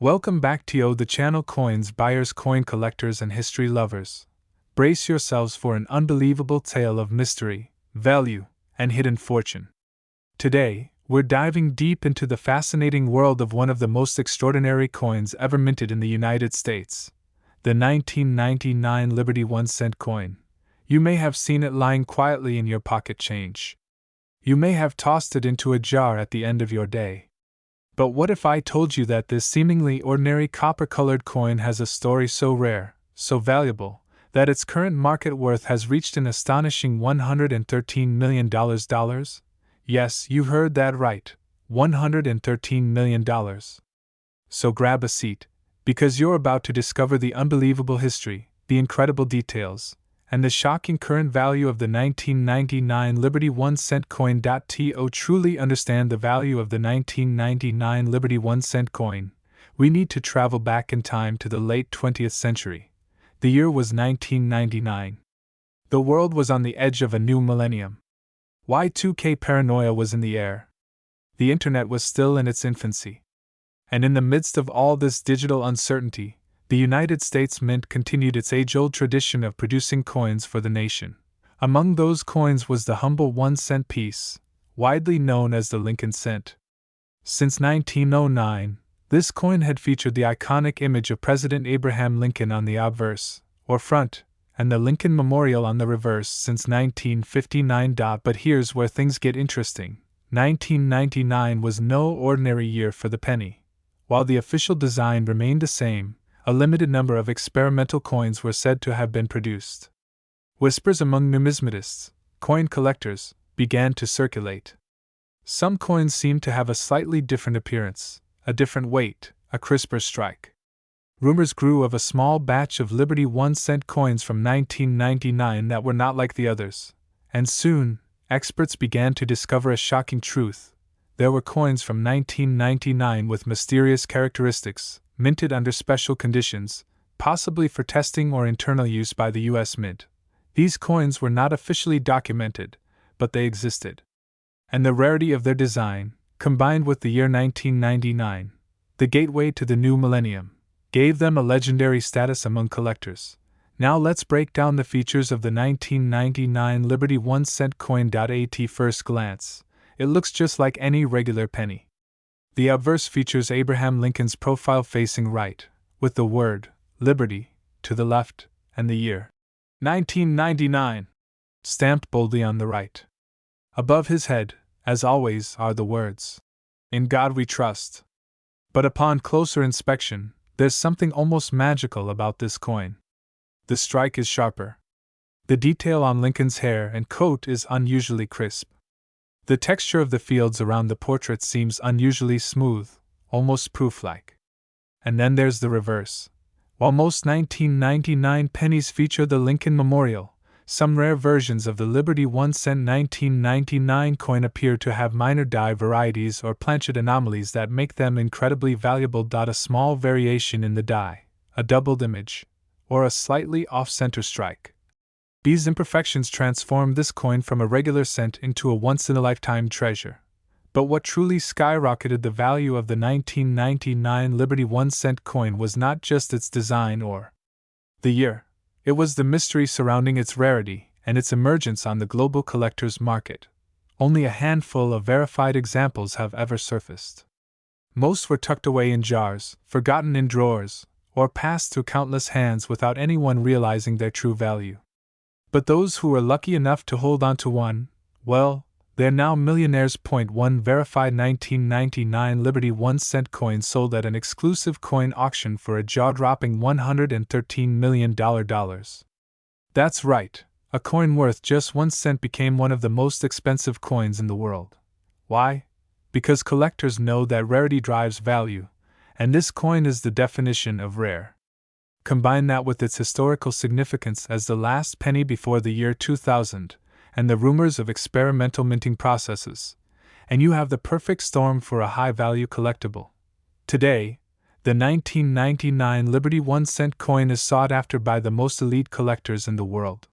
Welcome back to the channel Coins Buyers, Coin Collectors, and History Lovers. Brace yourselves for an unbelievable tale of mystery, value, and hidden fortune. Today, we're diving deep into the fascinating world of one of the most extraordinary coins ever minted in the United States, the 1999 Liberty 1-cent coin. You may have seen it lying quietly in your pocket change. You may have tossed it into a jar at the end of your day. But what if I told you that this seemingly ordinary copper-colored coin has a story so rare, so valuable, that its current market worth has reached an astonishing $113 million? Yes, you heard that right, $113 million. So grab a seat, because you're about to discover the unbelievable history, the incredible details, and the shocking current value of the 1999 Liberty 1-cent coin. To truly understand the value of the 1999 Liberty 1-cent coin, we need to travel back in time to the late 20th century. The year was 1999. The world was on the edge of a new millennium. Y2K paranoia was in the air. The internet was still in its infancy. And in the midst of all this digital uncertainty, the United States Mint continued its age-old tradition of producing coins for the nation. Among those coins was the humble 1-cent piece, widely known as the Lincoln cent. Since 1909, this coin had featured the iconic image of President Abraham Lincoln on the obverse, or front, and the Lincoln Memorial on the reverse since 1959. But here's where things get interesting. 1999 was no ordinary year for the penny. While the official design remained the same, a limited number of experimental coins were said to have been produced. Whispers among numismatists, coin collectors, began to circulate. Some coins seemed to have a slightly different appearance, a different weight, a crisper strike. Rumors grew of a small batch of Liberty 1-cent coins from 1999 that were not like the others, and soon, experts began to discover a shocking truth. There were coins from 1999 with mysterious characteristics, minted under special conditions, possibly for testing or internal use by the U.S. Mint. These coins were not officially documented, but they existed. And the rarity of their design, combined with the year 1999, the gateway to the new millennium, gave them a legendary status among collectors. Now let's break down the features of the 1999 Liberty 1-cent coin. At first glance, it looks just like any regular penny. The obverse features Abraham Lincoln's profile facing right, with the word Liberty to the left, and the year 1999 stamped boldly on the right. Above his head, as always, are the words, "In God We Trust." But upon closer inspection, there's something almost magical about this coin. The strike is sharper. The detail on Lincoln's hair and coat is unusually crisp. The texture of the fields around the portrait seems unusually smooth, almost proof-like. And then there's the reverse. While most 1999 pennies feature the Lincoln Memorial, some rare versions of the Liberty 1-cent 1999 coin appear to have minor die varieties or planchet anomalies that make them incredibly valuable. A small variation in the die, a doubled image, or a slightly off-center strike. These imperfections transform this coin from a regular cent into a once-in-a-lifetime treasure. But what truly skyrocketed the value of the 1999 Liberty 1-cent coin was not just its design or the year. It was the mystery surrounding its rarity and its emergence on the global collector's market. Only a handful of verified examples have ever surfaced. Most were tucked away in jars, forgotten in drawers, or passed through countless hands without anyone realizing their true value. But those who were lucky enough to hold on to one, well, they're now millionaires. One verified 1999 Liberty 1-cent coin sold at an exclusive coin auction for a jaw-dropping $113 million. That's right, a coin worth just 1 cent became one of the most expensive coins in the world. Why? Because collectors know that rarity drives value, and this coin is the definition of rare. Combine that with its historical significance as the last penny before the year 2000, and the rumors of experimental minting processes, and you have the perfect storm for a high-value collectible. Today, the 1999 Liberty 1-cent coin is sought after by the most elite collectors in the world.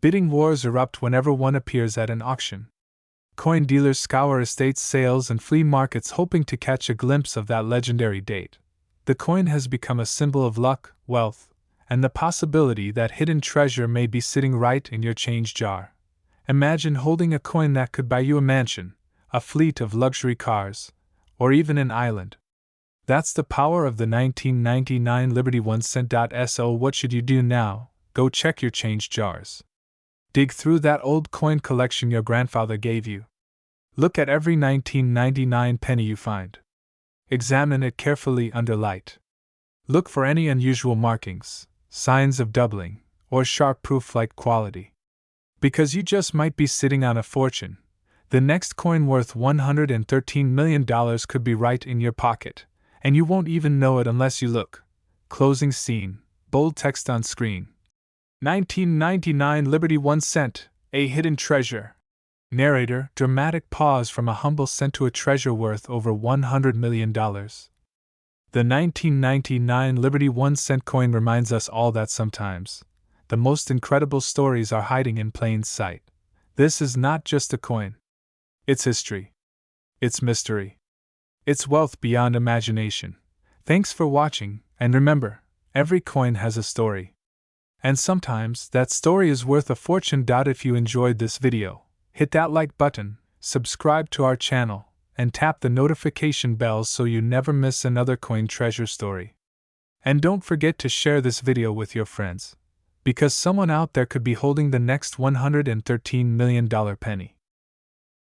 Bidding wars erupt whenever one appears at an auction. Coin dealers scour estate sales and flea markets hoping to catch a glimpse of that legendary date. The coin has become a symbol of luck, wealth, and the possibility that hidden treasure may be sitting right in your change jar. Imagine holding a coin that could buy you a mansion, a fleet of luxury cars, or even an island. That's the power of the 1999 Liberty 1 cent. So what should you do now? Go check your change jars. Dig through that old coin collection your grandfather gave you. Look at every 1999 penny you find. Examine it carefully under light. Look for any unusual markings, signs of doubling, or sharp proof-like quality. Because you just might be sitting on a fortune. The next coin worth $113 million could be right in your pocket, and you won't even know it unless you look. Closing scene, bold text on screen. 1999 Liberty 1 cent, a hidden treasure. Narrator, dramatic pause from a humble cent to a treasure worth over $100 million. The 1999 Liberty 1 cent coin reminds us all that sometimes the most incredible stories are hiding in plain sight. This is not just a coin. It's history. It's mystery. It's wealth beyond imagination. Thanks for watching, and remember, every coin has a story. And sometimes that story is worth a fortune. If you enjoyed this video, hit that like button, subscribe to our channel, and tap the notification bell so you never miss another coin treasure story. And don't forget to share this video with your friends, because someone out there could be holding the next $113 million penny.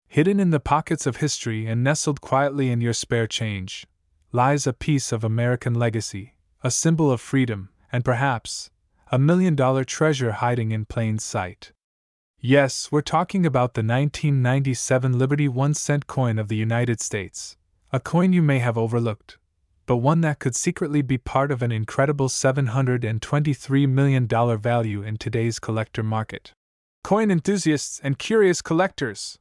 Hidden in the pockets of history and nestled quietly in your spare change lies a piece of American legacy, a symbol of freedom, and perhaps $1 million treasure hiding in plain sight. Yes, we're talking about the 1997 Liberty 1 cent coin of the United States, a coin you may have overlooked, but one that could secretly be part of an incredible $723 million value in today's collector market. Coin enthusiasts and curious collectors,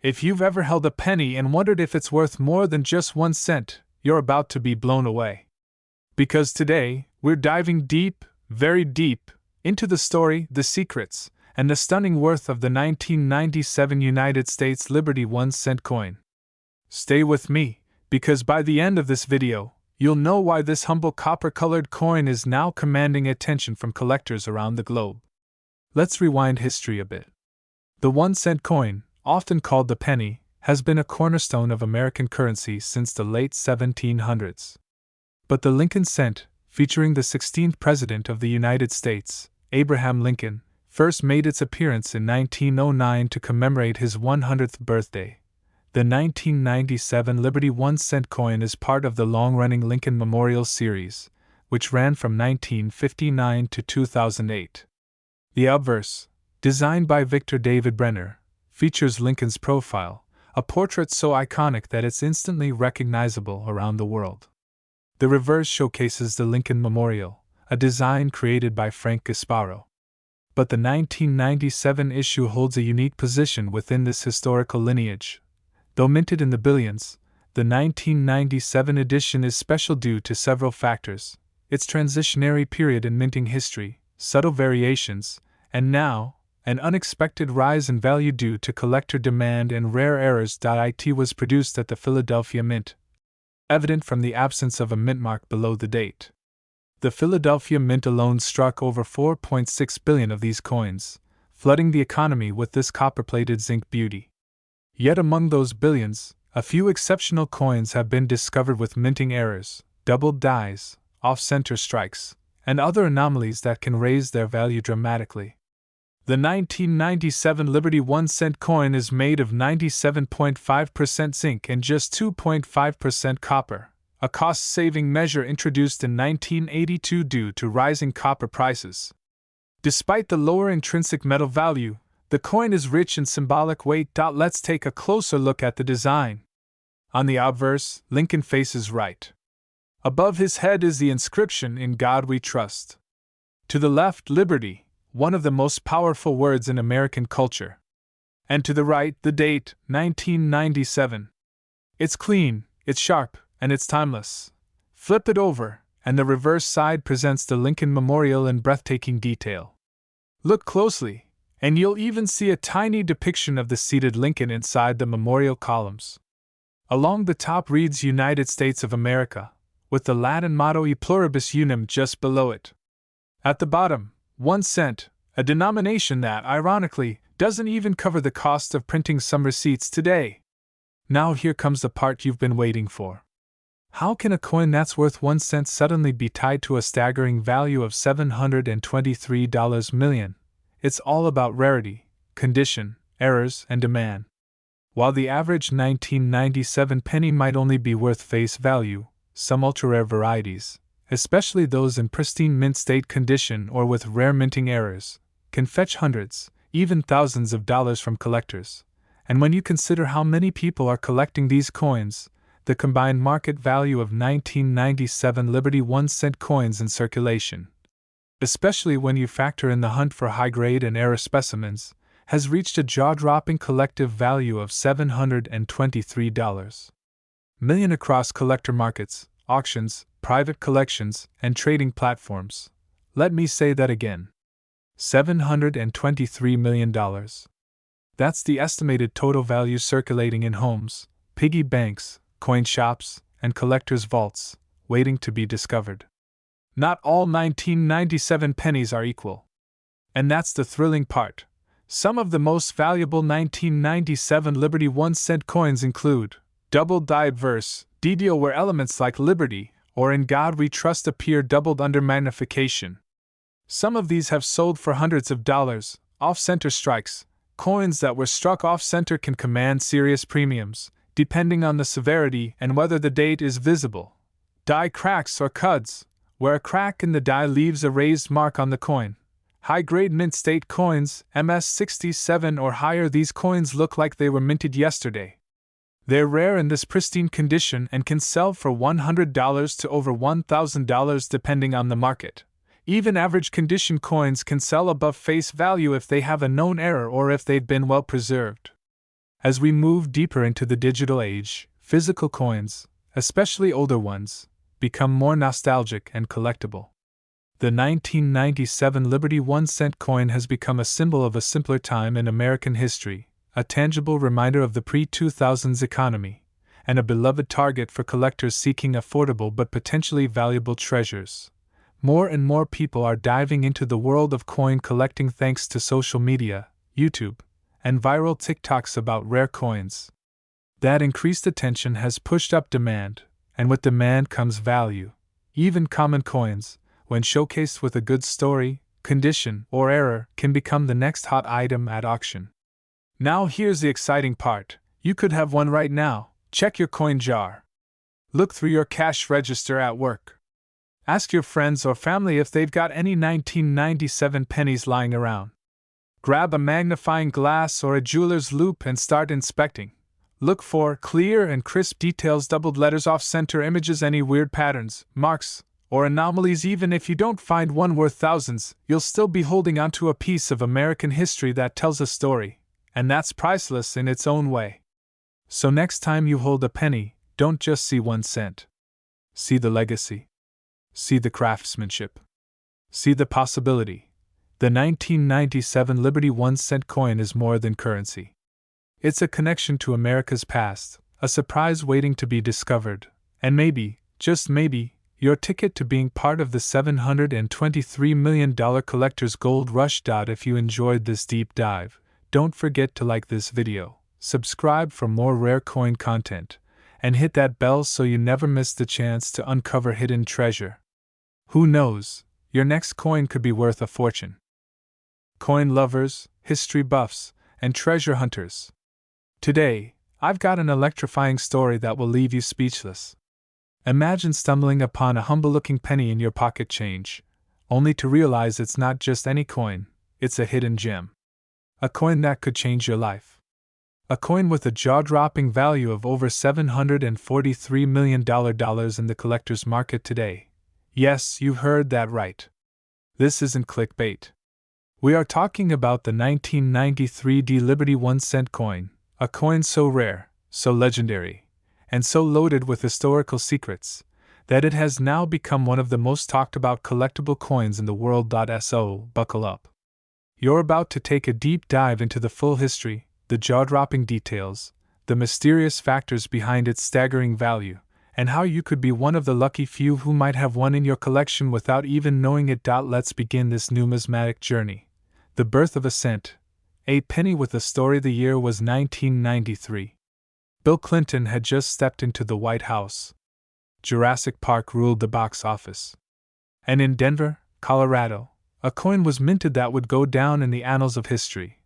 if you've ever held a penny and wondered if it's worth more than just 1 cent, you're about to be blown away. Because today, we're diving deep, very deep, into the story, the secrets, and the stunning worth of the 1997 United States Liberty 1 cent coin. Stay with me, because by the end of this video, you'll know why this humble copper-colored coin is now commanding attention from collectors around the globe. Let's rewind history a bit. The 1 cent coin, often called the penny, has been a cornerstone of American currency since the late 1700s. But the Lincoln cent, featuring the 16th President of the United States, Abraham Lincoln, first made its appearance in 1909 to commemorate his 100th birthday. The 1997 Liberty 1 cent coin is part of the long-running Lincoln Memorial series, which ran from 1959 to 2008. The obverse, designed by Victor David Brenner, features Lincoln's profile, a portrait so iconic that it's instantly recognizable around the world. The reverse showcases the Lincoln Memorial, a design created by Frank Gasparo. But the 1997 issue holds a unique position within this historical lineage. Though minted in the billions, the 1997 edition is special due to several factors: its transitionary period in minting history, subtle variations, and now, an unexpected rise in value due to collector demand and rare errors. It was produced at the Philadelphia Mint, evident from the absence of a mint mark below the date. The Philadelphia Mint alone struck over 4.6 billion of these coins, flooding the economy with this copper-plated zinc beauty. Yet among those billions, a few exceptional coins have been discovered with minting errors, doubled dies, off-center strikes, and other anomalies that can raise their value dramatically. The 1997 Liberty 1 cent coin is made of 97.5% zinc and just 2.5% copper, a cost-saving measure introduced in 1982 due to rising copper prices. Despite the lower intrinsic metal value, the coin is rich in symbolic weight. Let's take a closer look at the design. On the obverse, Lincoln faces right. Above his head is the inscription, "In God We Trust." To the left, Liberty, one of the most powerful words in American culture. And to the right, the date, 1997. It's clean, it's sharp, and it's timeless. Flip it over, and the reverse side presents the Lincoln Memorial in breathtaking detail. Look closely, and you'll even see a tiny depiction of the seated Lincoln inside the memorial columns. Along the top reads United States of America, with the Latin motto E pluribus unum just below it. At the bottom, 1 cent, a denomination that, ironically, doesn't even cover the cost of printing some receipts today. Now here comes the part you've been waiting for. How can a coin that's worth 1 cent suddenly be tied to a staggering value of $723 million? It's all about rarity, condition, errors, and demand. While the average 1997 penny might only be worth face value, some ultra-rare varieties, especially those in pristine mint state condition or with rare minting errors, can fetch hundreds, even thousands of dollars from collectors. And when you consider how many people are collecting these coins, the combined market value of 1997 Liberty 1 cent coins in circulation, especially when you factor in the hunt for high-grade and rare specimens, has reached a jaw-dropping collective value of $723 million across collector markets, auctions, private collections, and trading platforms. Let me say that again. $723 million. That's the estimated total value circulating in homes, piggy banks, coin shops, and collectors' vaults, waiting to be discovered. Not all 1997 pennies are equal. And that's the thrilling part. Some of the most valuable 1997 Liberty 1 cent coins include double-dyed verse, deal where elements like Liberty or In God We Trust appear doubled under magnification. Some of these have sold for hundreds of dollars. Off-center strikes, coins that were struck off-center can command serious premiums, depending on the severity and whether the date is visible. Die cracks or cuds, where a crack in the die leaves a raised mark on the coin. High-grade mint state coins, MS-67 or higher, these coins look like they were minted yesterday. They're rare in this pristine condition and can sell for $100 to over $1,000 depending on the market. Even average condition coins can sell above face value if they have a known error or if they've been well preserved. As we move deeper into the digital age, physical coins, especially older ones, become more nostalgic and collectible. The 1997 Liberty 1 cent coin has become a symbol of a simpler time in American history, a tangible reminder of the pre-2000s economy, and a beloved target for collectors seeking affordable but potentially valuable treasures. More and more people are diving into the world of coin collecting thanks to social media, YouTube, and viral TikToks about rare coins. That increased attention has pushed up demand, and with demand comes value. Even common coins, when showcased with a good story, condition, or error, can become the next hot item at auction. Now here's the exciting part. You could have one right now. Check your coin jar. Look through your cash register at work. Ask your friends or family if they've got any 1997 pennies lying around. Grab a magnifying glass or a jeweler's loupe and start inspecting. Look for clear and crisp details, doubled letters, off-center images, any weird patterns, marks, or anomalies. Even if you don't find one worth thousands, you'll still be holding onto a piece of American history that tells a story, and that's priceless in its own way. So next time you hold a penny, don't just see 1 cent. See the legacy. See the craftsmanship. See the possibility. The 1997 Liberty 1 cent coin is more than currency. It's a connection to America's past, a surprise waiting to be discovered, and maybe, just maybe, your ticket to being part of the $723 million collector's gold rush. If you enjoyed this deep dive, don't forget to like this video, subscribe for more rare coin content, and hit that bell so you never miss the chance to uncover hidden treasure. Who knows, your next coin could be worth a fortune. Coin lovers, history buffs, and treasure hunters. Today, I've got an electrifying story that will leave you speechless. Imagine stumbling upon a humble-looking penny in your pocket change, only to realize it's not just any coin, it's a hidden gem. A coin that could change your life. A coin with a jaw-dropping value of over $743 million in the collector's market today. Yes, you heard that right. This isn't clickbait. We are talking about the 1993 Liberty 1 cent coin, a coin so rare, so legendary, and so loaded with historical secrets, that it has now become one of the most talked about collectible coins in the world. So, buckle up. You're about to take a deep dive into the full history, the jaw-dropping details, the mysterious factors behind its staggering value, and how you could be one of the lucky few who might have one in your collection without even knowing it. Let's begin this numismatic journey. The birth of a cent. A penny with a story. The year was 1993. Bill Clinton had just stepped into the White House. Jurassic Park ruled the box office. And in Denver, Colorado, a coin was minted that would go down in the annals of history.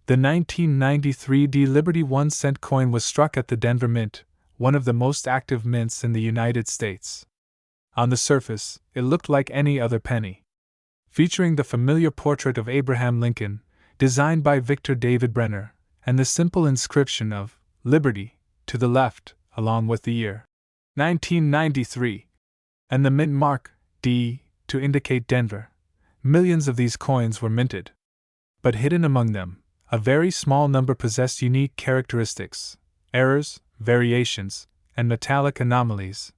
The 1993 Liberty 1-cent coin was struck at the Denver Mint, one of the most active mints in the United States. On the surface, it looked like any other penny. Featuring the familiar portrait of Abraham Lincoln, designed by Victor David Brenner, and the simple inscription of Liberty to the left, along with the year 1993, and the mint mark D to indicate Denver. Millions of these coins were minted. But hidden among them, a very small number possessed unique characteristics, errors, variations, and metallic anomalies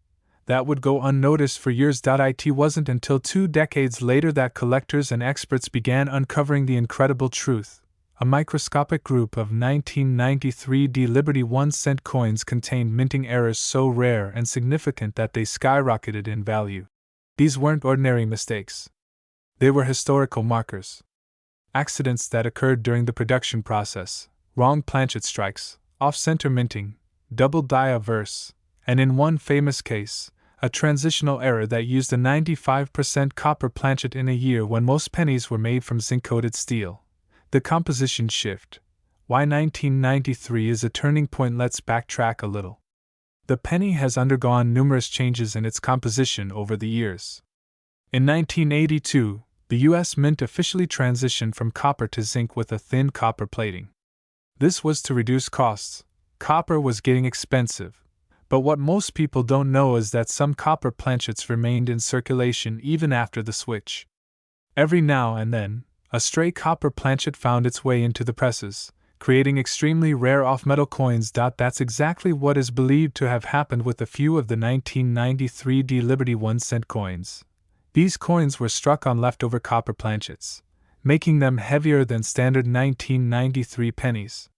that would go unnoticed for years. It wasn't until 2 decades later that collectors and experts began uncovering the incredible truth. A microscopic group of 1993 Liberty 1-cent coins contained minting errors so rare and significant that they skyrocketed in value. These weren't ordinary mistakes. They were historical markers. Accidents that occurred during the production process, wrong planchet strikes, off-center minting, double die verse, and in one famous case, a transitional error that used a 95% copper planchet in a year when most pennies were made from zinc-coated steel. The composition shift. Why 1993 is a turning point. Let's backtrack a little. The penny has undergone numerous changes in its composition over the years. In 1982, the U.S. Mint officially transitioned from copper to zinc with a thin copper plating. This was to reduce costs. Copper was getting expensive. But what most people don't know is that some copper planchets remained in circulation even after the switch. Every now and then, a stray copper planchet found its way into the presses, creating extremely rare off-metal coins. That's exactly what is believed to have happened with a few of the 1993 Liberty 1-cent coins. These coins were struck on leftover copper planchets, making them heavier than standard 1993 pennies.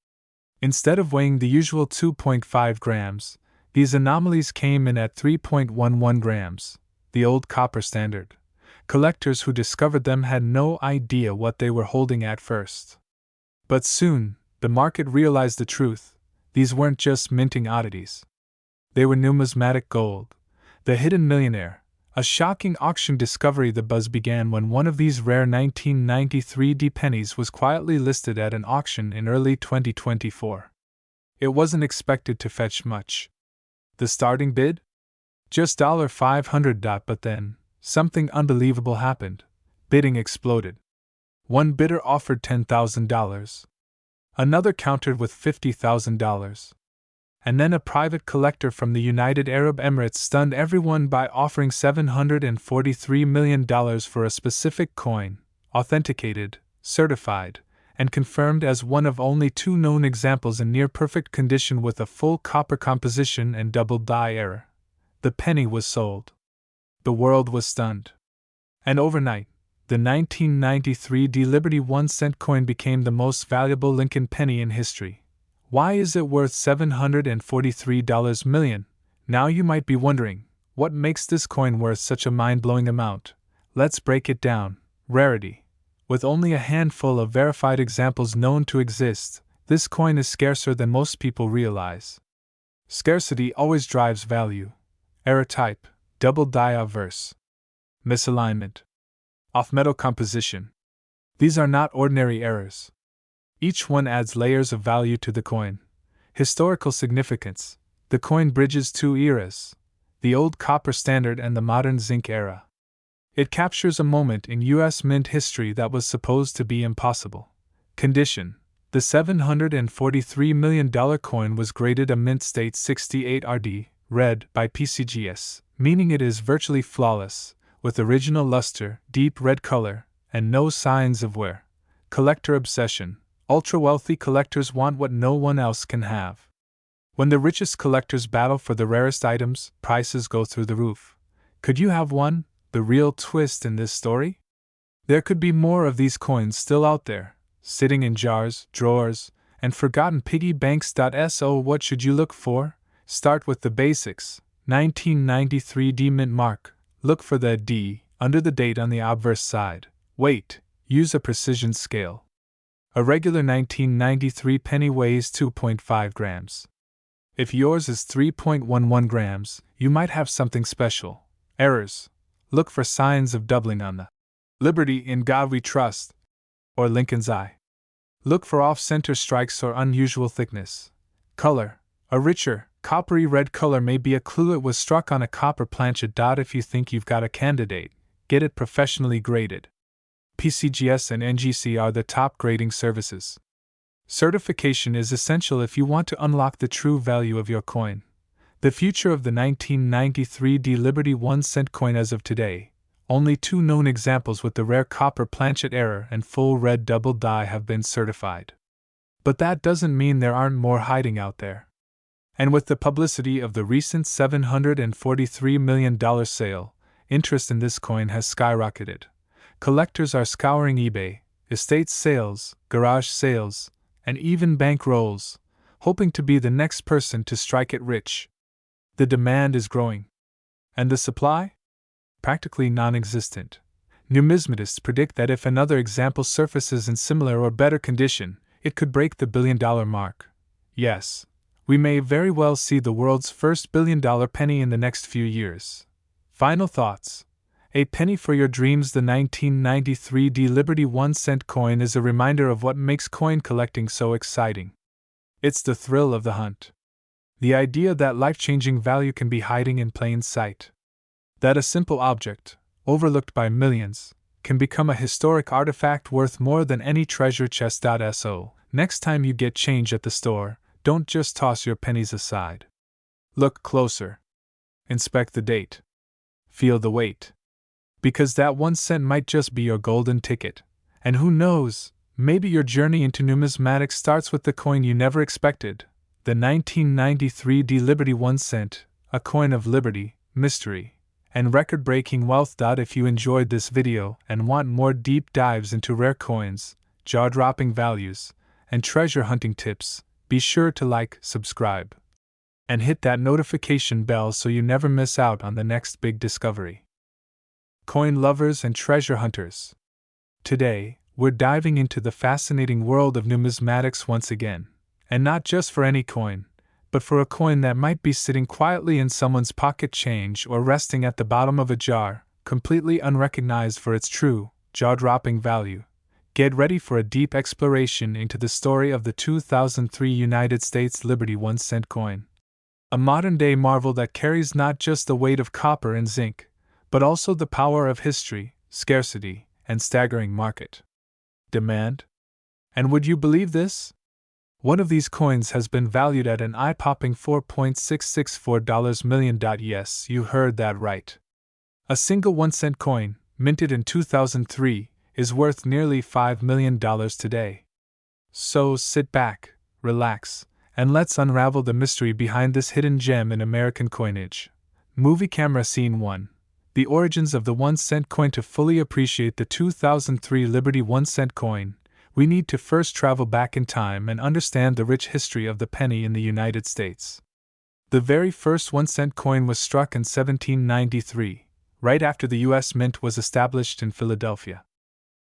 Instead of weighing the usual 2.5 grams, these anomalies came in at 3.11 grams, the old copper standard. Collectors who discovered them had no idea what they were holding at first. But soon, the market realized the truth. These weren't just minting oddities. They were numismatic gold, the hidden millionaire. A shocking auction discovery. The buzz began when one of these rare 1993 pennies was quietly listed at an auction in early 2024. It wasn't expected to fetch much. The starting bid? Just $500. But then, something unbelievable happened. Bidding exploded. One bidder offered $10,000. Another countered with $50,000. And then a private collector from the United Arab Emirates stunned everyone by offering $743 million for a specific coin, authenticated, certified, and confirmed as one of only 2 known examples in near-perfect condition with a full copper composition and double die error. The penny was sold. The world was stunned. And overnight, the 1993 Liberty 1-cent coin became the most valuable Lincoln penny in history. Why is it worth $743 million? Now you might be wondering, what makes this coin worth such a mind-blowing amount? Let's break it down. Rarity. With only a handful of verified examples known to exist, this coin is scarcer than most people realize. Scarcity always drives value. Error type, double die verse. Misalignment. Off-metal composition. These are not ordinary errors. Each one adds layers of value to the coin. Historical significance. The coin bridges 2 eras, the old copper standard and the modern zinc era. It captures a moment in U.S. Mint history that was supposed to be impossible. Condition. The $743 million coin was graded a Mint State 68 RD, red, by PCGS, meaning it is virtually flawless, with original luster, deep red color, and no signs of wear. Collector obsession. Ultra-wealthy collectors want what no one else can have. When the richest collectors battle for the rarest items, prices go through the roof. Could you have one? The real twist in this story? There could be more of these coins still out there, sitting in jars, drawers, and forgotten piggy banks. So what should you look for? Start with the basics. 1993 D mint mark. Look for the D under the date on the obverse side. Weight. Use a precision scale. A regular 1993 penny weighs 2.5 grams. If yours is 3.11 grams, you might have something special. Errors. Look for signs of doubling on the Liberty in God We Trust or Lincoln's Eye. Look for off-center strikes or unusual thickness. Color. A richer, coppery red color may be a clue it was struck on a copper planchet. If you think you've got a candidate, get it professionally graded. PCGS and NGC are the top grading services. Certification is essential if you want to unlock the true value of your coin. The future of the 1993 D Liberty 1-cent coin as of today. Only 2 known examples with the rare copper planchet error and full red double die have been certified. But that doesn't mean there aren't more hiding out there. And with the publicity of the recent $743 million sale, interest in this coin has skyrocketed. Collectors are scouring eBay, estate sales, garage sales, and even bank rolls, hoping to be the next person to strike it rich. The demand is growing. And the supply? Practically non-existent. Numismatists predict that if another example surfaces in similar or better condition, it could break the billion-dollar mark. Yes, we may very well see the world's first billion-dollar penny in the next few years. Final thoughts. A penny for your dreams. The 1993 D Liberty 1-cent coin is a reminder of what makes coin collecting so exciting. It's the thrill of the hunt. The idea that life-changing value can be hiding in plain sight. That a simple object, overlooked by millions, can become a historic artifact worth more than any treasure chest. So, next time you get change at the store, don't just toss your pennies aside. Look closer. Inspect the date. Feel the weight. Because that 1 cent might just be your golden ticket. And who knows, maybe your journey into numismatics starts with the coin you never expected. The 1993 D Liberty 1 cent, a coin of liberty, mystery, and record-breaking wealth. If you enjoyed this video and want more deep dives into rare coins, jaw-dropping values, and treasure hunting tips, be sure to like, subscribe, and hit that notification bell so you never miss out on the next big discovery. Coin lovers and treasure hunters. Today, we're diving into the fascinating world of numismatics once again. And not just for any coin, but for a coin that might be sitting quietly in someone's pocket change or resting at the bottom of a jar, completely unrecognized for its true, jaw-dropping value. Get ready for a deep exploration into the story of the 2003 United States Liberty 1-cent coin. A modern-day marvel that carries not just the weight of copper and zinc, but also the power of history, scarcity, and staggering market demand. And would you believe this? One of these coins has been valued at an eye-popping $4.664 million. Yes, you heard that right. A single 1-cent coin, minted in 2003, is worth nearly $5 million today. So sit back, relax, and let's unravel the mystery behind this hidden gem in American coinage. Movie Camera Scene 1. The origins of the 1-cent coin. To fully appreciate the 2003 Liberty 1-cent coin, we need to first travel back in time and understand the rich history of the penny in the United States. The very first 1-cent coin was struck in 1793, right after the U.S. Mint was established in Philadelphia.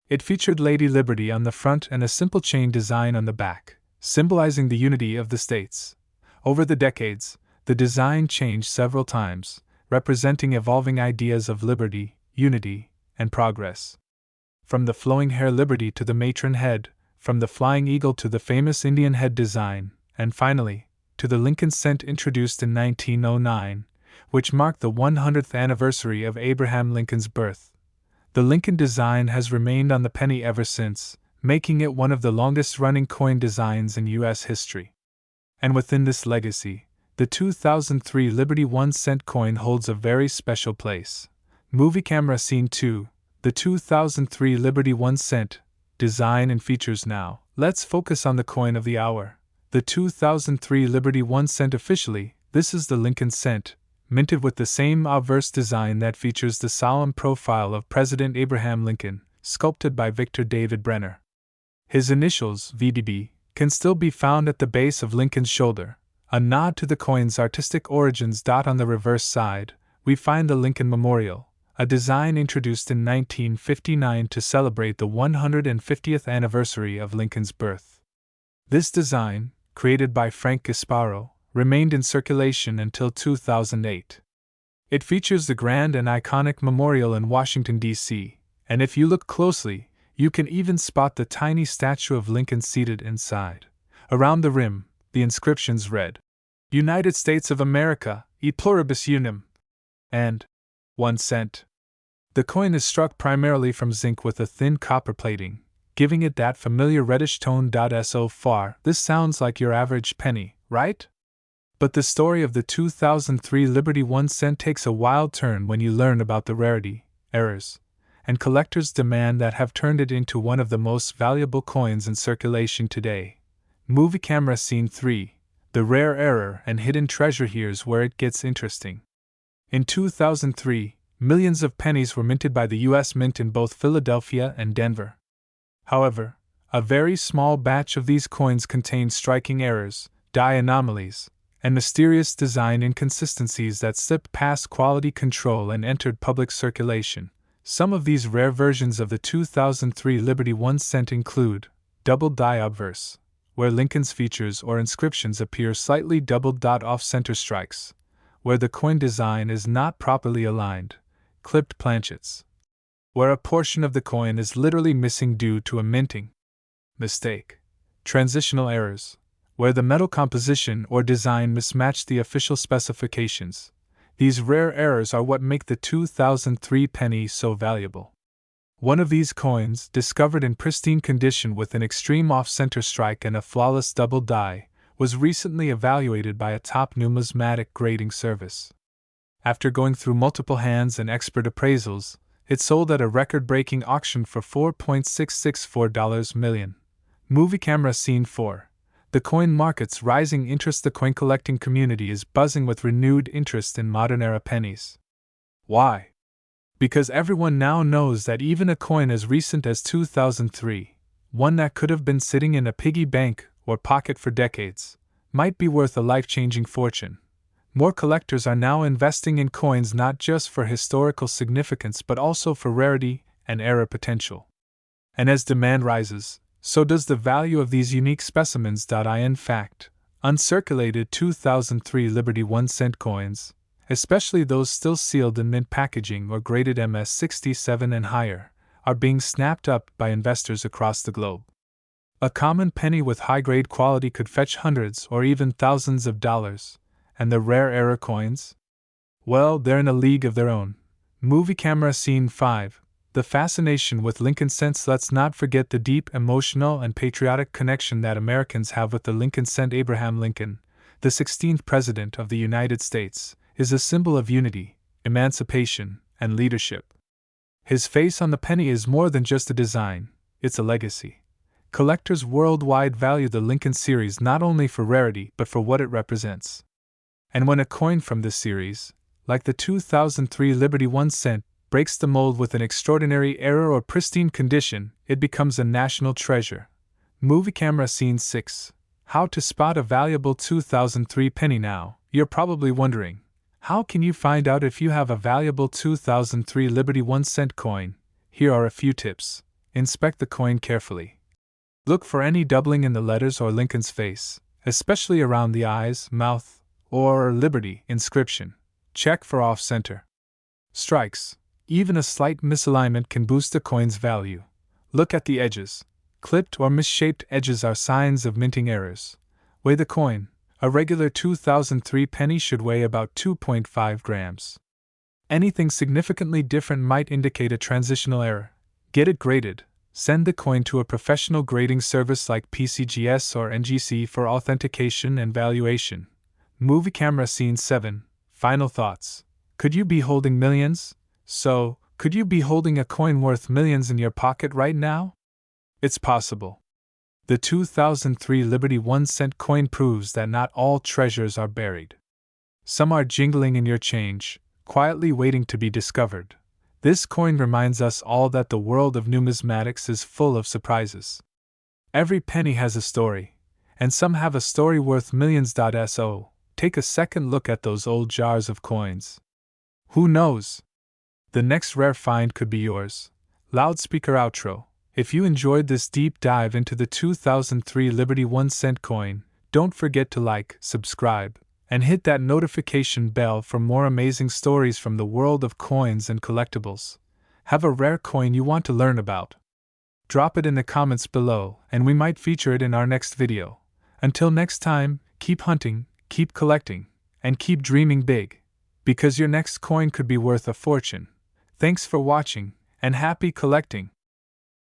It featured Lady Liberty on the front and a simple chain design on the back, symbolizing the unity of the states. Over the decades, the design changed several times, representing evolving ideas of liberty, unity, and progress. From the flowing hair Liberty to the matron head, from the flying eagle to the famous Indian head design, and finally, to the Lincoln cent introduced in 1909, which marked the 100th anniversary of Abraham Lincoln's birth. The Lincoln design has remained on the penny ever since, making it one of the longest-running coin designs in U.S. history. And within this legacy, the 2003 Liberty 1-cent coin holds a very special place. Movie Camera Scene 2. The 2003 Liberty 1-cent, design and features. Now, let's focus on the coin of the hour. The 2003 Liberty 1-cent. Officially, this is the Lincoln cent, minted with the same obverse design that features the solemn profile of President Abraham Lincoln, sculpted by Victor David Brenner. His initials, VDB, can still be found at the base of Lincoln's shoulder, a nod to the coin's artistic origins. On the reverse side, we find the Lincoln Memorial, a design introduced in 1959 to celebrate the 150th anniversary of Lincoln's birth. This design, created by Frank Gasparo, remained in circulation until 2008. It features the grand and iconic memorial in Washington, D.C., and if you look closely, you can even spot the tiny statue of Lincoln seated inside. Around the rim, the inscriptions read, "United States of America, e pluribus unum," and 1 cent. The coin is struck primarily from zinc with a thin copper plating, giving it that familiar reddish tone. So far, this sounds like your average penny, right? But the story of the 2003 Liberty 1 cent takes a wild turn when you learn about the rarity, errors, and collectors' demand that have turned it into one of the most valuable coins in circulation today. Movie camera scene 3, the rare error and hidden treasure. Here's where it gets interesting. In 2003, millions of pennies were minted by the U.S. Mint in both Philadelphia and Denver. However, a very small batch of these coins contained striking errors, die anomalies, and mysterious design inconsistencies that slipped past quality control and entered public circulation. Some of these rare versions of the 2003 Liberty 1 cent include double die obverse, where Lincoln's features or inscriptions appear slightly doubled. Off-center strikes, where the coin design is not properly aligned, clipped planchets, where a portion of the coin is literally missing due to a minting mistake, transitional errors, where the metal composition or design mismatched the official specifications. These rare errors are what make the 2003 penny so valuable. One of these coins, discovered in pristine condition with an extreme off-center strike and a flawless double die, was recently evaluated by a top numismatic grading service. After going through multiple hands and expert appraisals, it sold at a record-breaking auction for $4.664 million. Movie camera scene 4. The coin market's rising interest. The coin collecting community is buzzing with renewed interest in modern-era pennies. Why? Because everyone now knows that even a coin as recent as 2003, one that could have been sitting in a piggy bank or pocket for decades, might be worth a life-changing fortune. More collectors are now investing in coins not just for historical significance but also for rarity and error potential. And as demand rises, so does the value of these unique specimens. In fact, uncirculated 2003 Liberty 1 cent coins, especially those still sealed in mint packaging or graded MS67 and higher, are being snapped up by investors across the globe. A common penny with high-grade quality could fetch hundreds or even thousands of dollars, and the rare error coins? Well, they're in a league of their own. Movie camera scene 5. The fascination with Lincoln cents. Let's not forget the deep emotional and patriotic connection that Americans have with the Lincoln cent. Abraham Lincoln, the 16th President of the United States, is a symbol of unity, emancipation, and leadership. His face on the penny is more than just a design, it's a legacy. Collectors worldwide value the Lincoln series not only for rarity but for what it represents. And when a coin from this series, like the 2003 Liberty 1 cent, breaks the mold with an extraordinary error or pristine condition, it becomes a national treasure. Movie camera scene 6. How to spot a valuable 2003 penny. Now, you're probably wondering, how can you find out if you have a valuable 2003 Liberty 1 cent coin? Here are a few tips. Inspect the coin carefully. Look for any doubling in the letters or Lincoln's face, especially around the eyes, mouth, or Liberty inscription. Check for off-center strikes. Even a slight misalignment can boost a coin's value. Look at the edges. Clipped or misshaped edges are signs of minting errors. Weigh the coin. A regular 2003 penny should weigh about 2.5 grams. Anything significantly different might indicate a transitional error. Get it graded. Send the coin to a professional grading service like PCGS or NGC for authentication and valuation. Movie camera scene 7. Final thoughts. Could you be holding millions? So, could you be holding a coin worth millions in your pocket right now? It's possible. The 2003 Liberty 1 cent coin proves that not all treasures are buried. Some are jingling in your change, quietly waiting to be discovered. This coin reminds us all that the world of numismatics is full of surprises. Every penny has a story, and some have a story worth millions. So, take a second look at those old jars of coins. Who knows? The next rare find could be yours. Loudspeaker outro. If you enjoyed this deep dive into the 2003 Liberty 1-cent coin, don't forget to like, subscribe, and hit that notification bell for more amazing stories from the world of coins and collectibles. Have a rare coin you want to learn about? Drop it in the comments below, and we might feature it in our next video. Until next time, keep hunting, keep collecting, and keep dreaming big, because your next coin could be worth a fortune. Thanks for watching, and happy collecting!